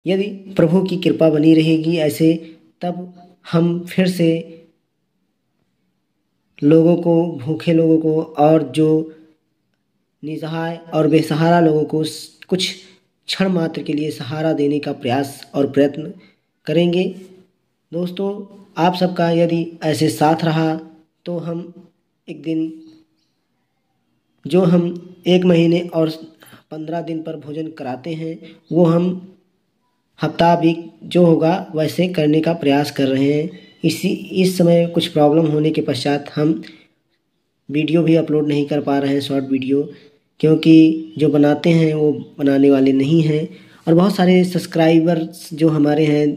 यदि प्रभु की कृपा बनी रहेगी ऐसे, तब हम फिर से लोगों को, भूखे लोगों को और जो निसहाय और बेसहारा लोगों को कुछ क्षण मात्र के लिए सहारा देने का प्रयास और प्रयत्न करेंगे। दोस्तों, आप सबका यदि ऐसे साथ रहा तो हम एक दिन, जो हम 1 महीने और 15 दिन पर भोजन कराते हैं, वो हम हफ्ता भी जो होगा वैसे करने का प्रयास कर रहे हैं। इस समय कुछ प्रॉब्लम होने के पश्चात हम वीडियो भी अपलोड नहीं कर पा रहे हैं, शॉर्ट वीडियो, क्योंकि जो बनाते हैं वो बनाने वाले नहीं हैं। और बहुत सारे सब्सक्राइबर्स जो हमारे हैं,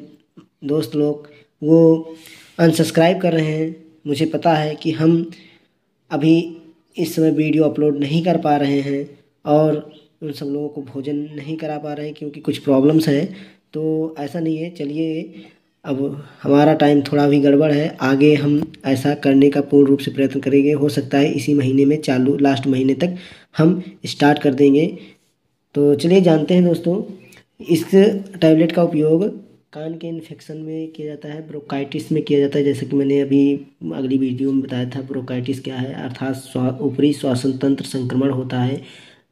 दोस्त लोग, वो अनसब्सक्राइब कर रहे हैं। मुझे पता है कि हम अभी इस समय वीडियो अपलोड नहीं कर पा रहे हैं और उन सब लोगों को भोजन नहीं करा पा रहे हैं क्योंकि कुछ प्रॉब्लम्स हैं। तो ऐसा नहीं है, चलिए अब हमारा टाइम थोड़ा भी गड़बड़ है, आगे हम ऐसा करने का पूर्ण रूप से प्रयत्न करेंगे। हो सकता है इसी महीने में चालू, लास्ट महीने तक हम स्टार्ट कर देंगे। तो चलिए जानते हैं दोस्तों, इस टैबलेट का उपयोग कान के इन्फेक्शन में किया जाता है, ब्रोंकाइटिस में किया जाता है। जैसे कि मैंने अभी अगली वीडियो में बताया था, ब्रोंकाइटिस क्या है, अर्थात ऊपरी श्वसन तंत्र संक्रमण होता है,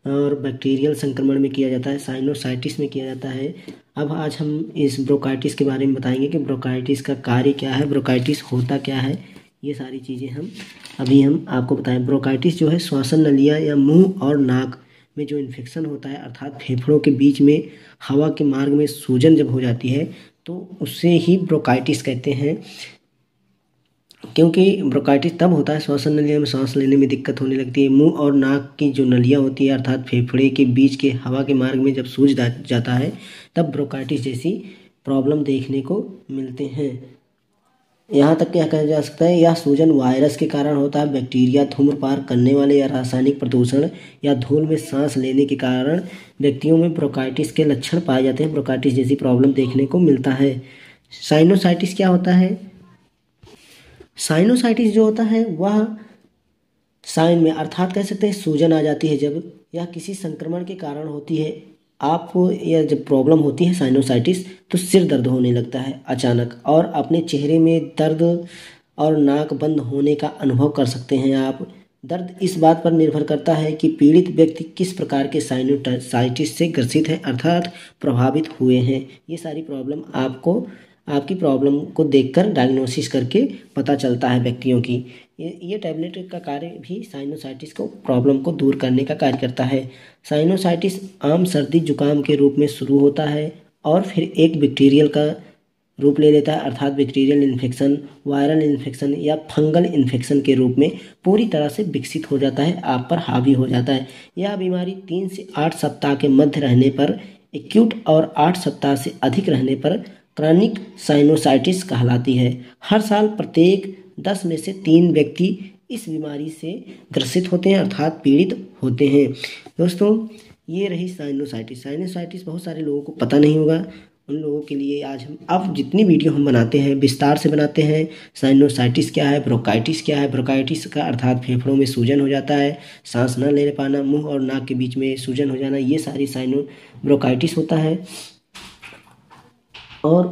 और बैक्टीरियल संक्रमण में किया जाता है, साइनोसाइटिस में किया जाता है। अब आज हम इस ब्रोंकाइटिस के बारे में बताएंगे कि ब्रोंकाइटिस का कार्य क्या है, ब्रोंकाइटिस होता क्या है, ये सारी चीज़ें हम आपको बताएं। ब्रोंकाइटिस जो है, श्वसन नलियाँ या मुंह और नाक में जो इन्फेक्शन होता है, अर्थात फेफड़ों के बीच में हवा के मार्ग में सूजन जब हो जाती है तो उससे ही ब्रोंकाइटिस कहते हैं। क्योंकि ब्रोंकाइटिस तब होता है, श्वसन नलियों में सांस लेने में दिक्कत होने लगती है, मुंह और नाक की जो नलियाँ होती है अर्थात फेफड़े के बीच के हवा के मार्ग में जब सूज जाता है, तब ब्रोंकाइटिस जैसी प्रॉब्लम देखने को मिलते हैं। यहाँ तक क्या कहा जा सकता है, यह सूजन वायरस के कारण होता है, बैक्टीरिया, धूम्रपान करने वाले या रासायनिक प्रदूषण या धूल में सांस लेने के कारण व्यक्तियों में ब्रोंकाइटिस के लक्षण पाए जाते हैं, ब्रोंकाइटिस जैसी प्रॉब्लम देखने को मिलता है। साइनोसाइटिस क्या होता है? साइनोसाइटिस जो होता है वह साइन में, अर्थात कह सकते हैं सूजन आ जाती है जब, यह किसी संक्रमण के कारण होती है। आपको यह जब प्रॉब्लम होती है साइनोसाइटिस, तो सिर दर्द होने लगता है अचानक, और अपने चेहरे में दर्द और नाक बंद होने का अनुभव कर सकते हैं आप। दर्द इस बात पर निर्भर करता है कि पीड़ित व्यक्ति किस प्रकार के साइनोसाइटिस से ग्रसित है, अर्थात प्रभावित हुए हैं। ये सारी प्रॉब्लम आपकी प्रॉब्लम को देखकर डायग्नोसिस करके पता चलता है व्यक्तियों की। ये टैबलेट का कार्य भी साइनोसाइटिस को प्रॉब्लम को दूर करने का कार्य करता है। साइनोसाइटिस आम सर्दी जुकाम के रूप में शुरू होता है और फिर एक बैक्टीरियल का रूप ले लेता है, अर्थात बैक्टीरियल इन्फेक्शन, वायरल इन्फेक्शन या फंगल इन्फेक्शन के रूप में पूरी तरह से विकसित हो जाता है, आप पर हावी हो जाता है। यह बीमारी 3 से 8 सप्ताह के मध्य रहने पर एक्यूट और 8 सप्ताह से अधिक रहने पर क्रॉनिक साइनोसाइटिस कहलाती है। हर साल प्रत्येक 10 में से 3 व्यक्ति इस बीमारी से ग्रसित होते हैं, अर्थात पीड़ित होते हैं। दोस्तों, ये रही साइनोसाइटिस। साइनोसाइटिस बहुत सारे लोगों को पता नहीं होगा, उन लोगों के लिए आज हम, अब जितनी वीडियो हम बनाते हैं विस्तार से बनाते हैं। साइनोसाइटिस क्या है, ब्रोंकाइटिस क्या है, ब्रोंकाइटिस का अर्थात फेफड़ों में सूजन हो जाता है, सांस न ले पाना, मुंह और नाक के बीच में सूजन हो जाना, ये सारी ब्रोंकाइटिस होता है। और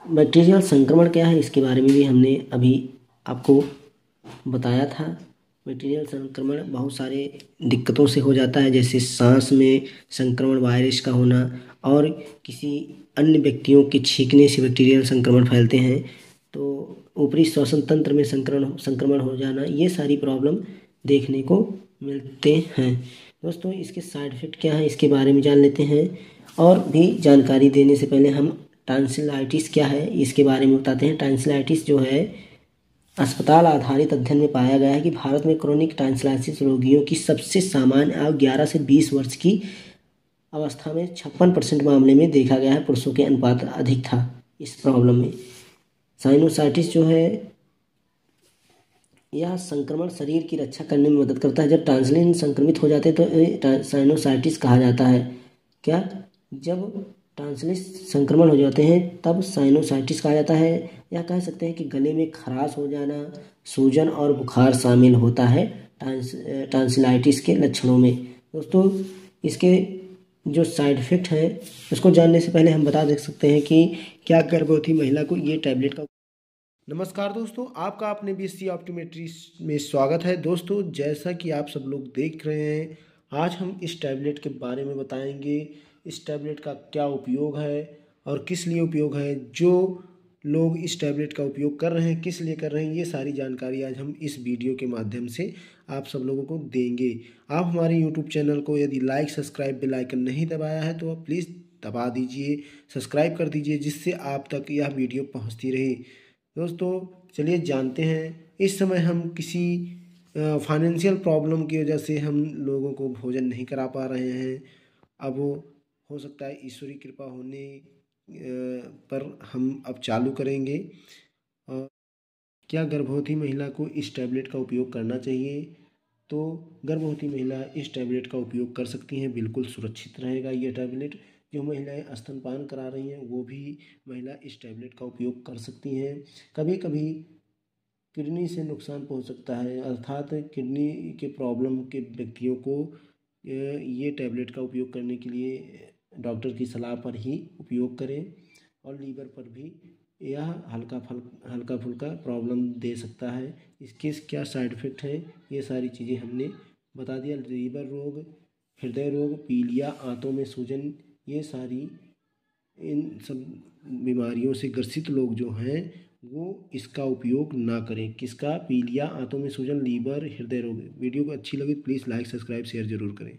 बैक्टीरियल संक्रमण क्या है, इसके बारे में भी हमने अभी आपको बताया था। बैक्टीरियल संक्रमण बहुत सारे दिक्कतों से हो जाता है, जैसे सांस में संक्रमण, वायरस का होना, और किसी अन्य व्यक्तियों के छींकने से बैक्टीरियल संक्रमण फैलते हैं। तो ऊपरी श्वसन तंत्र में संक्रमण हो जाना, ये सारी प्रॉब्लम देखने को मिलते हैं। दोस्तों, इसके साइड इफ़ेक्ट क्या है, इसके बारे में जान लेते हैं। और भी जानकारी देने से पहले हम टॉन्सिलाइटिस क्या है इसके बारे में बताते हैं। टॉन्सिलाइटिस जो है, अस्पताल आधारित अध्ययन में पाया गया है कि भारत में क्रोनिक टॉन्सिलाइटिस रोगियों की सबसे सामान्य आयु 11 से 20 वर्ष की अवस्था में 56% मामले में देखा गया है, पुरुषों के अनुपात अधिक था इस प्रॉब्लम में। साइनोसाइटिस जो है, यह संक्रमण शरीर की रक्षा करने में मदद करता है। जब टॉन्सिल संक्रमित हो जाते हैं तो साइनोसाइटिस कहा जाता है। क्या? जब टॉन्सिलिस संक्रमण हो जाते हैं तब साइनोसाइटिस कहा जाता है। या कह सकते हैं कि गले में खराश हो जाना, सूजन और बुखार शामिल होता है टॉन्सिलाइटिस के लक्षणों में। दोस्तों, इसके जो साइड इफ़ेक्ट हैं उसको जानने से पहले हम बता दे सकते हैं कि क्या गर्भवती महिला को ये टैबलेट का। नमस्कार दोस्तों, आपका अपने बीएससी ऑप्टोमेट्री में स्वागत है। दोस्तों, जैसा कि आप सब लोग देख रहे हैं, आज हम इस टैबलेट के बारे में बताएंगे। इस टैबलेट का क्या उपयोग है और किस लिए उपयोग है, जो लोग इस टैबलेट का उपयोग कर रहे हैं किस लिए कर रहे हैं, ये सारी जानकारी आज हम इस वीडियो के माध्यम से आप सब लोगों को देंगे। आप हमारे यूट्यूब चैनल को यदि लाइक सब्सक्राइब बेल आइकन नहीं दबाया है तो आप प्लीज़ दबा दीजिए, सब्सक्राइब कर दीजिए, जिससे आप तक यह वीडियो पहुंचती रहे। दोस्तों, चलिए जानते हैं। इस समय हम किसी फाइनेंशियल प्रॉब्लम की वजह से हम लोगों को भोजन नहीं करा पा रहे हैं। अब हो सकता है ईश्वरी कृपा होने पर हम अब चालू करेंगे। क्या गर्भवती महिला को इस टैबलेट का उपयोग करना चाहिए? तो गर्भवती महिला इस टैबलेट का उपयोग कर सकती हैं, बिल्कुल सुरक्षित रहेगा ये टैबलेट। जो महिलाएं स्तनपान करा रही हैं वो भी महिला इस टैबलेट का उपयोग कर सकती हैं। कभी कभी किडनी से नुकसान पहुंच सकता है, अर्थात किडनी के प्रॉब्लम के व्यक्तियों को ये टैबलेट का उपयोग करने के लिए डॉक्टर की सलाह पर ही उपयोग करें। और लीवर पर भी यह हल्का फुल्का प्रॉब्लम दे सकता है। इसके क्या साइड इफ़ेक्ट हैं, ये सारी चीज़ें हमने बता दिया। लीवर रोग, हृदय रोग, पीलिया, आंतों में सूजन, ये सारी इन सब बीमारियों से ग्रसित लोग जो हैं वो इसका उपयोग ना करें। किसका? पीलिया, आंतों में सूजन, लीवर, हृदय रोग। वीडियो को अच्छी लगी प्लीज़ लाइक सब्सक्राइब शेयर ज़रूर करें।